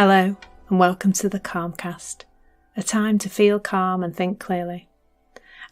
Hello, and welcome to the Calmcast, a time to feel calm and think clearly.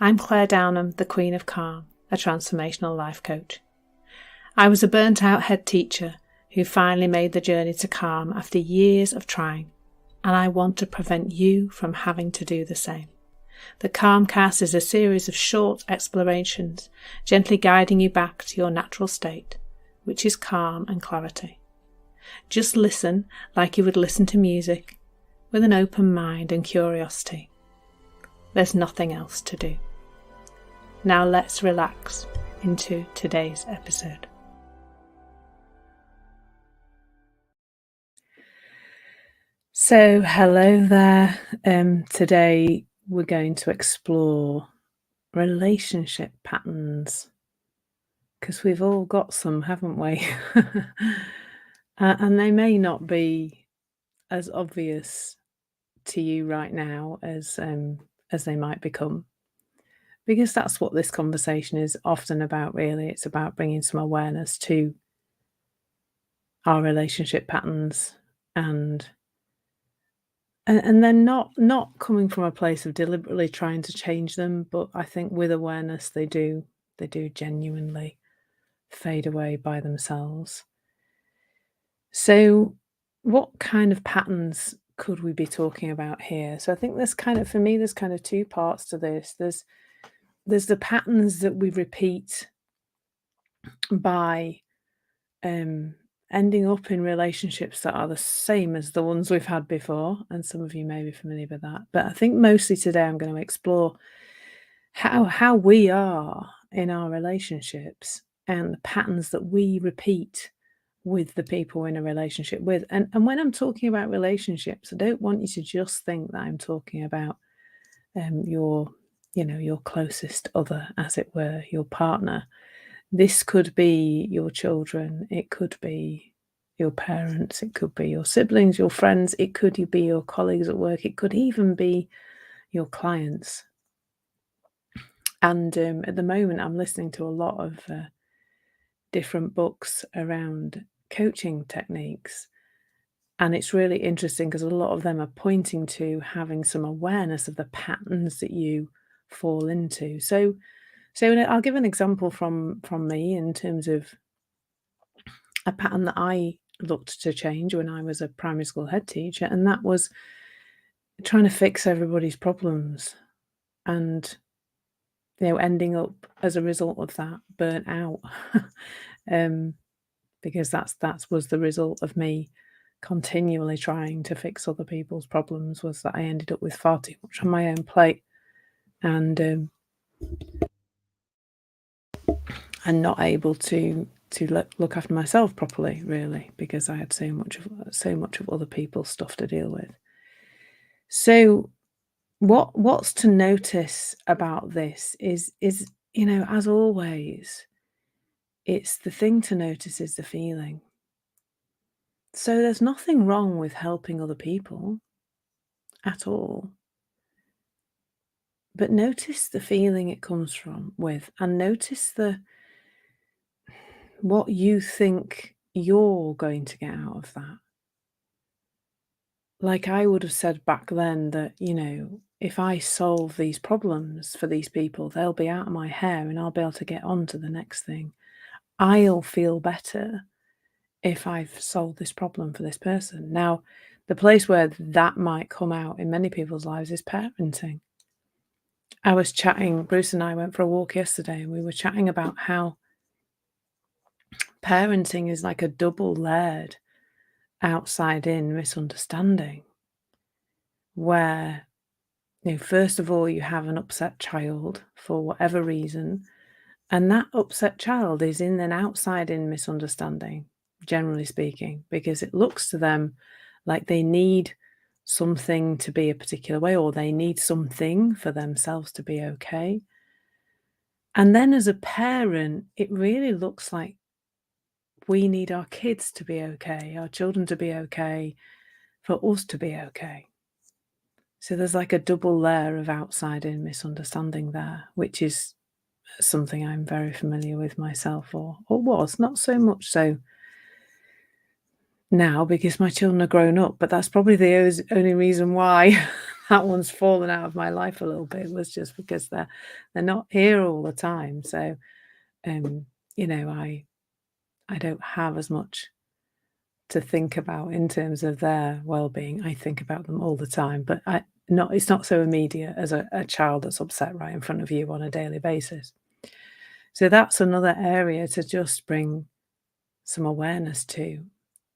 I'm Claire Downham, the Queen of Calm, a transformational life coach. I was a burnt-out head teacher who finally made the journey to calm after years of trying, and I want to prevent you from having to do the same. The Calmcast is a series of short explorations, gently guiding you back to your natural state, which is calm and clarity. Just listen like you would listen to music, with an open mind and curiosity. There's nothing else to do. Now let's relax into today's episode. So, hello there. Today we're going to explore relationship patterns, because we've all got some, haven't we? And they may not be as obvious to you right now as they might become, because that's what this conversation is often about. Really, it's about bringing some awareness to our relationship patterns, and then not coming from a place of deliberately trying to change them, but I think with awareness they do genuinely fade away by themselves. So what kind of patterns could we be talking about here? So I think there's kind of two parts to this. There's the patterns that we repeat by ending up in relationships that are the same as the ones we've had before, and some of you may be familiar with that. But I think mostly today I'm going to explore how we are in our relationships and the patterns that we repeat with the people we're in a relationship with. And when I'm talking about relationships, I don't want you to just think that I'm talking about your closest other, as it were, your partner. This could be your children, it could be your parents, it could be your siblings, your friends, it could be your colleagues at work, it could even be your clients. And at the moment, I'm listening to a lot of different books around coaching techniques. And it's really interesting because a lot of them are pointing to having some awareness of the patterns that you fall into. So I'll give an example from me in terms of a pattern that I looked to change when I was a primary school head teacher, and that was trying to fix everybody's problems and ending up as a result of that burnt out. Because that was the result of me continually trying to fix other people's problems, was that I ended up with far too much on my own plate and not able to look after myself properly, really, because I had so much of other people's stuff to deal with. So what's to notice about this is as always, it's the thing to notice is the feeling. So there's nothing wrong with helping other people at all. But notice the feeling it comes from with, and notice what you think you're going to get out of that. Like I would have said back then that, if I solve these problems for these people, they'll be out of my hair and I'll be able to get on to the next thing. I'll feel better if I've solved this problem for this person. Now, the place where that might come out in many people's lives is parenting. I was chatting, Bruce and I went for a walk yesterday, and we were chatting about how parenting is like a double-layered outside-in misunderstanding, where, first of all, you have an upset child for whatever reason, and that upset child is in an outside-in misunderstanding, generally speaking, because it looks to them like they need something to be a particular way, or they need something for themselves to be okay. And then as a parent, it really looks like we need our kids to be okay, our children to be okay, for us to be okay. So there's like a double layer of outside-in misunderstanding there, which is something I'm very familiar with myself, or was, not so much so now because my children are grown up, but that's probably the only reason why that one's fallen out of my life a little bit, was just because they're not here all the time. So, you know, I don't have as much to think about in terms of their well-being. I think about them all the time, but it's not so immediate as a child that's upset right in front of you on a daily basis. So that's another area to just bring some awareness to.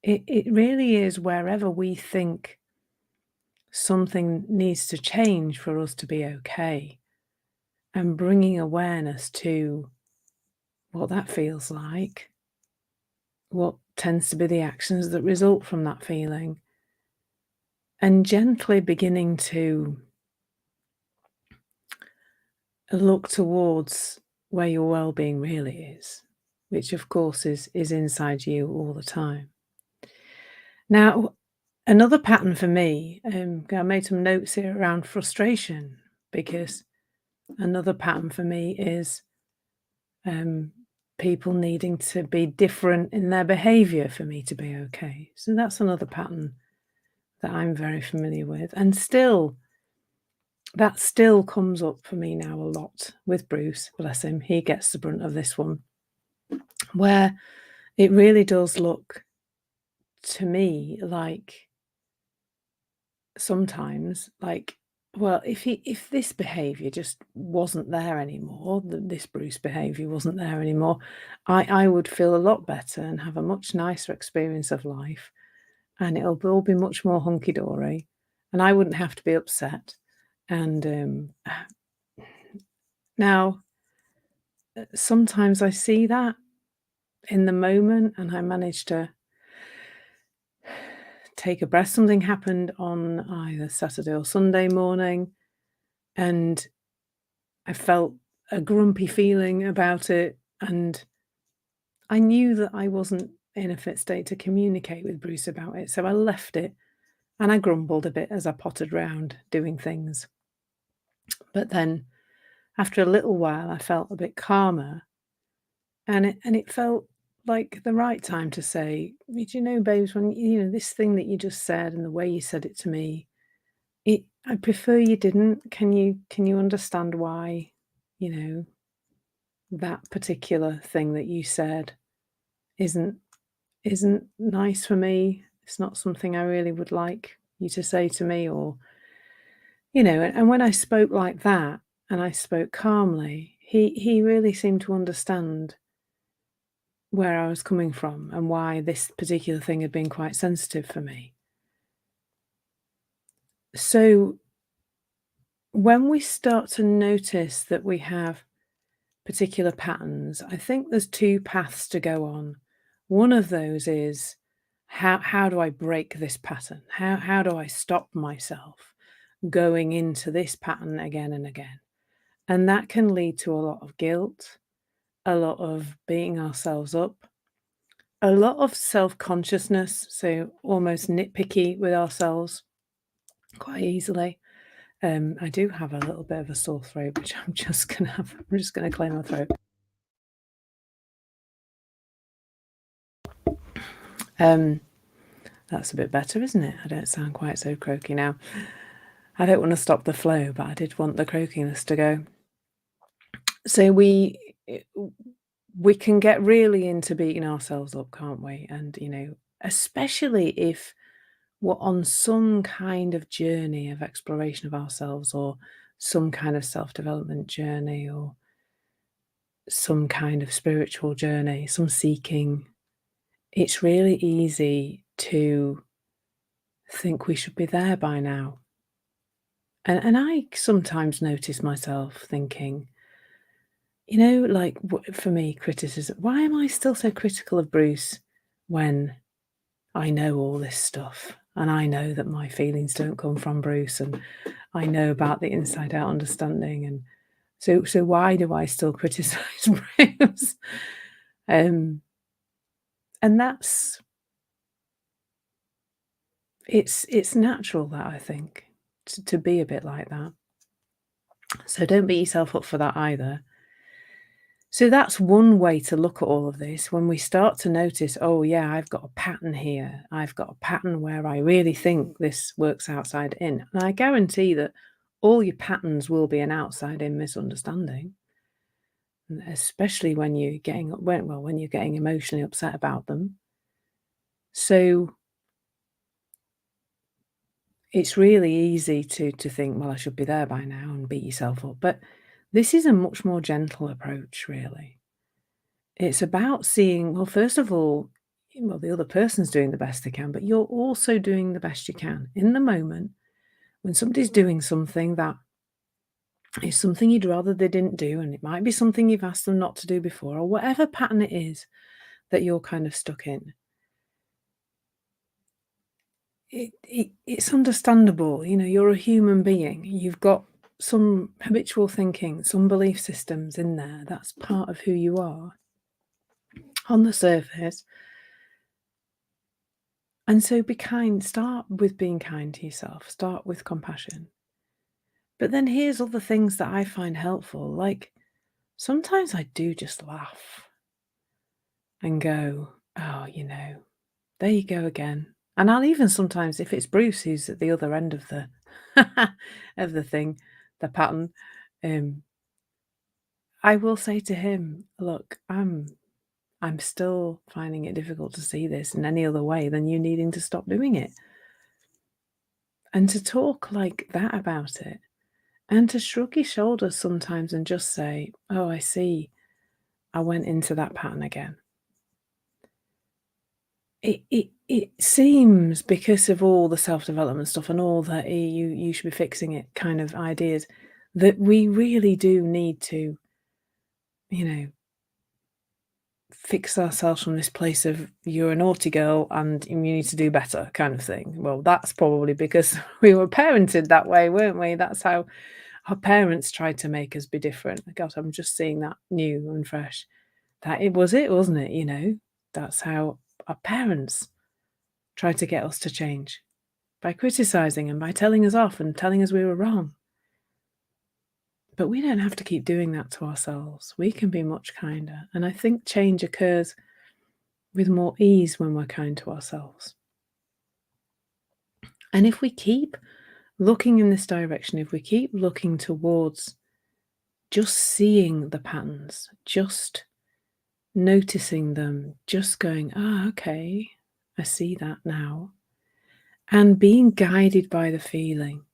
It really is wherever we think something needs to change for us to be okay, and bringing awareness to what that feels like, what tends to be the actions that result from that feeling, and gently beginning to look towards where your well-being really is, which of course is inside you all the time. Now, another pattern for me, I made some notes here around frustration, because another pattern for me is um, people needing to be different in their behavior for me to be okay. So that's another pattern that I'm very familiar with. And that still comes up for me now a lot with Bruce, bless him. He gets the brunt of this one, where it really does look to me like sometimes like, well, if this behavior just wasn't there anymore, this Bruce behavior wasn't there anymore, I would feel a lot better and have a much nicer experience of life, and it'll all be much more hunky dory, and I wouldn't have to be upset. And now sometimes I see that in the moment, and I manage to take a breath. Something happened on either Saturday or Sunday morning, and I felt a grumpy feeling about it, and I knew that I wasn't in a fit state to communicate with Bruce about it, so I left it, and I grumbled a bit as I pottered round doing things. But then after a little while, I felt a bit calmer, and it felt like the right time to say, "Do you know, babes, when this thing that you just said and the way you said it to me, I prefer you didn't. Can you understand why, you know, that particular thing that you said isn't nice for me. It's not something I really would like you to say to me," or, and when I spoke like that and I spoke calmly, he really seemed to understand where I was coming from and why this particular thing had been quite sensitive for me. So when we start to notice that we have particular patterns, I think there's two paths to go on. One of those is, how do I break this pattern? How do I stop myself going into this pattern again and again? And that can lead to a lot of guilt, a lot of beating ourselves up, a lot of self-consciousness, so almost nitpicky with ourselves quite easily. I do have a little bit of a sore throat, which I'm just gonna clear my throat. That's a bit better, isn't it? I don't sound quite so croaky now. I don't want to stop the flow, but I did want the croakiness to go. So we can get really into beating ourselves up, can't we? And, especially if we're on some kind of journey of exploration of ourselves, or some kind of self-development journey, or some kind of spiritual journey, some seeking, it's really easy to think we should be there by now. And I sometimes notice myself thinking, like, for me, criticism. Why am I still so critical of Bruce when I know all this stuff, and I know that my feelings don't come from Bruce, and I know about the inside out understanding, and so why do I still criticize Bruce? And it's natural, that I think, to be a bit like that. So don't beat yourself up for that either. So that's one way to look at all of this. When we start to notice, oh yeah, I've got a pattern here. I've got a pattern where I really think this works outside in. And I guarantee that all your patterns will be an outside in misunderstanding, especially when you're getting emotionally upset about them. So it's really easy to think, well, I should be there by now, and beat yourself up. But this is a much more gentle approach, really. It's about seeing, well, first of all, the other person's doing the best they can, but you're also doing the best you can. In the moment, when somebody's doing something that is something you'd rather they didn't do, and it might be something you've asked them not to do before, or whatever pattern it is that you're kind of stuck in, it's understandable. You're a human being. You've got some habitual thinking, some belief systems in there. That's part of who you are on the surface. And so be kind. Start with being kind to yourself. Start with compassion. But then here's other things that I find helpful. Like, sometimes I do just laugh and go, oh, there you go again. And I'll even sometimes, if it's Bruce who's at the other end of the of the thing, the pattern, I will say to him, look, I'm still finding it difficult to see this in any other way than you needing to stop doing it. And to talk like that about it, and to shrug his shoulders sometimes and just say, oh, I see, I went into that pattern again. It seems, because of all the self-development stuff and all that you should be fixing it kind of ideas, that we really do need to, fix ourselves from this place of you're a naughty girl and you need to do better kind of thing. Well, that's probably because we were parented that way, weren't we? That's how our parents tried to make us be different. God, I'm just seeing that new and fresh. That it was it, wasn't it? That's how our parents tried to get us to change, by criticizing and by telling us off and telling us we were wrong. But we don't have to keep doing that to ourselves. We can be much kinder. And I think change occurs with more ease when we're kind to ourselves. And if we keep looking in this direction, if we keep looking towards just seeing the patterns, just noticing them, just going, okay, I see that now, and being guided by the feeling,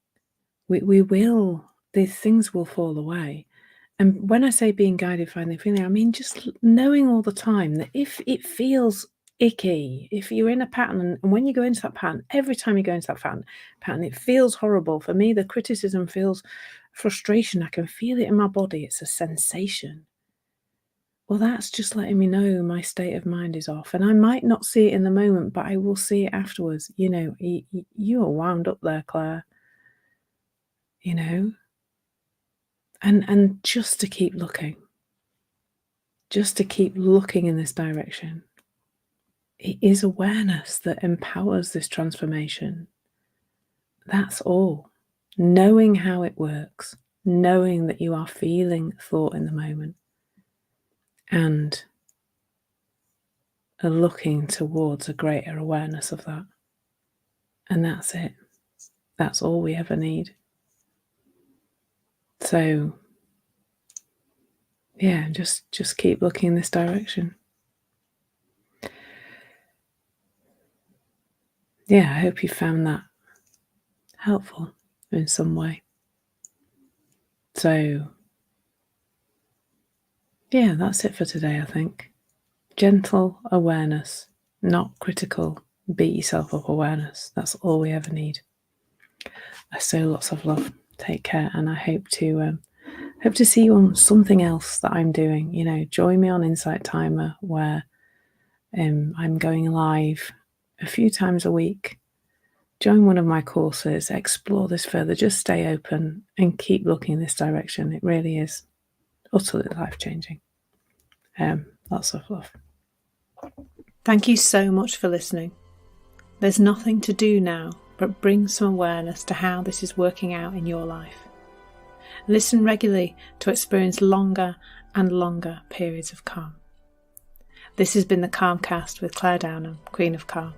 these things will fall away. And when I say being guided by the feeling, I mean just knowing all the time that if it feels icky, if you're in a pattern, and when you go into that pattern, every time you go into that pattern, it feels horrible. For me, the criticism feels frustration. I can feel it in my body. It's a sensation. Well, that's just letting me know my state of mind is off. And I might not see it in the moment, but I will see it afterwards. You are wound up there, Claire. And just to keep looking in this direction. It is awareness that empowers this transformation. That's all. Knowing how it works, knowing that you are feeling thought in the moment, and are looking towards a greater awareness of that. And that's it. That's all we ever need. So, yeah, just keep looking in this direction. Yeah, I hope you found that helpful in some way. So, yeah, that's it for today, I think. Gentle awareness, not critical, beat yourself up awareness. That's all we ever need. I sow lots of love. Take care, and I hope to see you on something else that I'm doing. Join me on Insight Timer, where I'm going live a few times a week. Join one of my courses, explore this further, just stay open and keep looking in this direction. It really is utterly life-changing. Lots of love. Thank you so much for listening. There's nothing to do now but bring some awareness to how this is working out in your life. Listen regularly to experience longer and longer periods of calm. This has been the Calmcast with Claire Downham, Queen of Calm.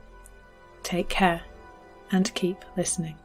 Take care and keep listening.